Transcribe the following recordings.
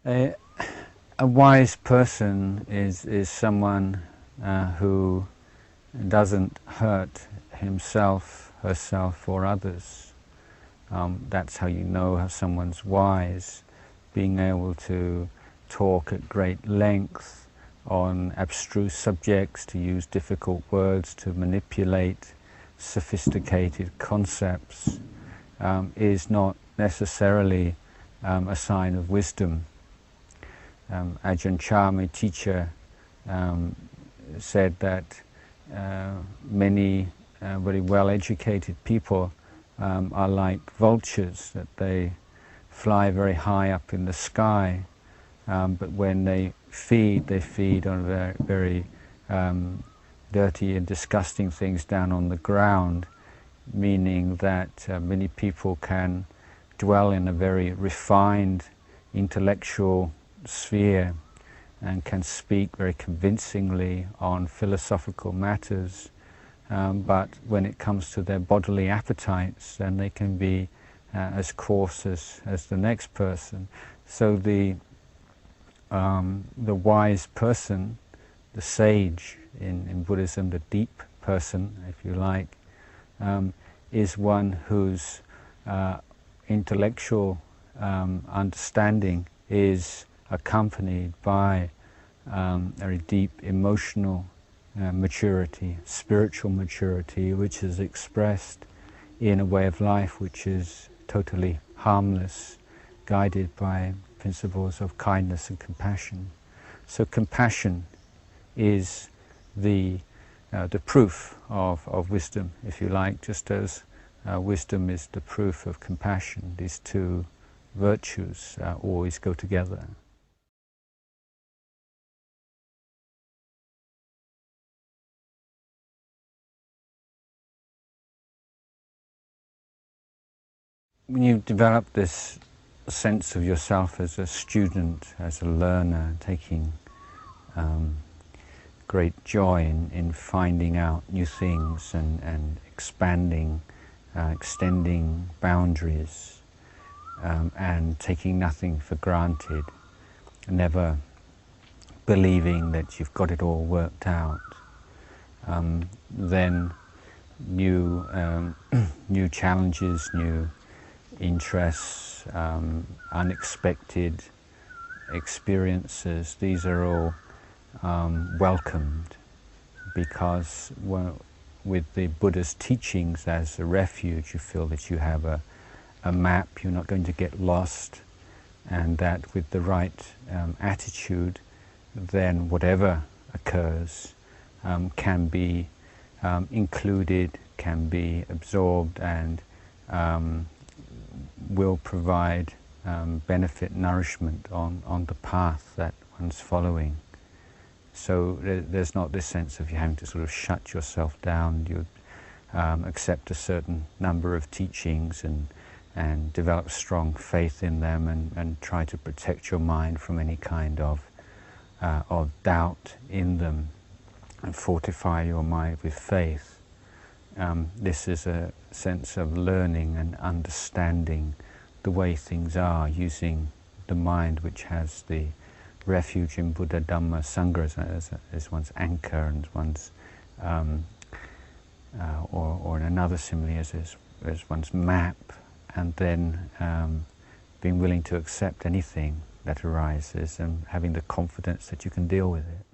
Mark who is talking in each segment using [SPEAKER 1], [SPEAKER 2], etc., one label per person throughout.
[SPEAKER 1] A, a wise person is someone who doesn't hurt himself, herself, or others. That's how you know how someone's wise, being able to talk at great length on abstruse subjects, to use difficult words, to manipulate sophisticated concepts, is not necessarily a sign of wisdom. Ajahn Chah, my teacher, said that many very well-educated people are like vultures, that they fly very high up in the sky, but when they feed on very dirty and disgusting things down on the ground, meaning that many people can dwell in a very refined intellectual sphere and can speak very convincingly on philosophical matters, but when it comes to their bodily appetites, then they can be as coarse as the next person. So the wise person, the sage in Buddhism, the deep person, if you like, is one whose intellectual understanding is accompanied by very deep emotional maturity, spiritual maturity, which is expressed in a way of life which is totally harmless, guided by principles of kindness and compassion. So compassion is the proof of wisdom, if you like, just as wisdom is the proof of compassion. These two virtues always go together. When you develop this sense of yourself as a student, as a learner, taking great joy in finding out new things and expanding, extending boundaries, and taking nothing for granted, never believing that you've got it all worked out, then new challenges, new interests, unexpected experiences, these are all welcomed, because with the Buddha's teachings as a refuge, you feel that you have a map, you're not going to get lost, and that with the right attitude, then whatever occurs can be included, can be absorbed, and will provide benefit, nourishment on the path that one's following. So there's not this sense of you having to sort of shut yourself down. You accept a certain number of teachings and develop strong faith in them, and try to protect your mind from any kind of doubt in them, and fortify your mind with faith. This is a sense of learning and understanding the way things are, using the mind which has the refuge in Buddha, Dhamma, Sangha as one's anchor, and one's, or in another simile as one's map, and then being willing to accept anything that arises and having the confidence that you can deal with it.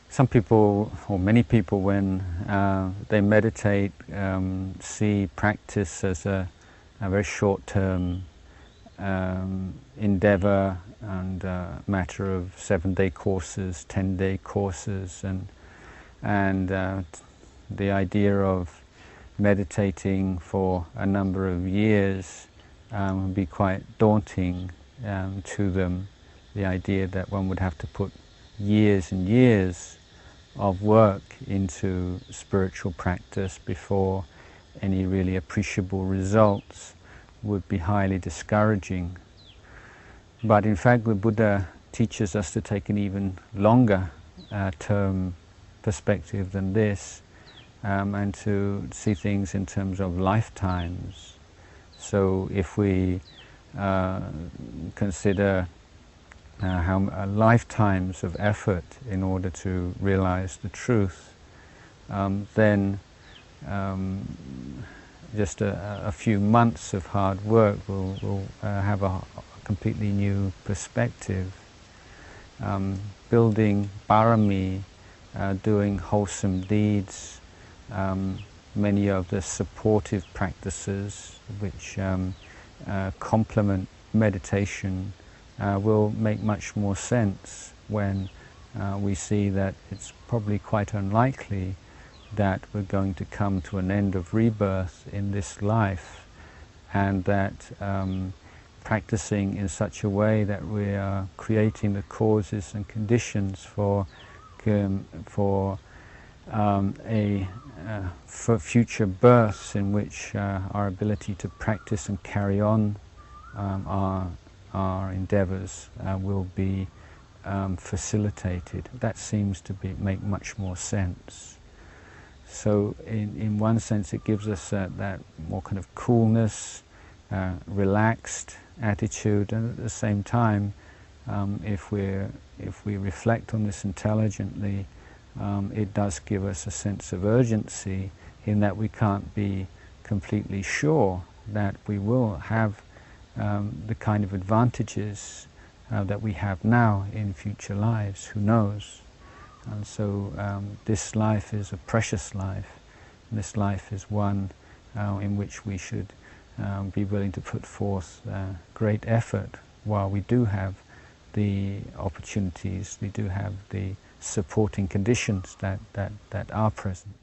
[SPEAKER 1] Some people, or many people, when they meditate, see practice as a very short-term endeavor, and a matter of 7-day courses, 10-day courses, and the idea of meditating for a number of years would be quite daunting to them. The idea that one would have to put years and years of work into spiritual practice before any really appreciable results would be highly discouraging. But in fact, the Buddha teaches us to take an even longer term perspective than this, and to see things in terms of lifetimes. So if we consider how lifetimes of effort in order to realize the truth, then just a few months of hard work will have a completely new perspective. Building parami, doing wholesome deeds, many of the supportive practices which complement meditation will make much more sense when we see that it's probably quite unlikely that we're going to come to an end of rebirth in this life, and that practicing in such a way that we are creating the causes and conditions for future births in which our ability to practice and carry on our endeavors will be facilitated. That seems to make much more sense. So in one sense it gives us that more kind of coolness, relaxed attitude, and at the same time, if we reflect on this intelligently, it does give us a sense of urgency in that we can't be completely sure that we will have the kind of advantages that we have now in future lives. Who knows? And so this life is a precious life. And this life is one in which we should be willing to put forth great effort while we do have the opportunities, we do have the supporting conditions that are present.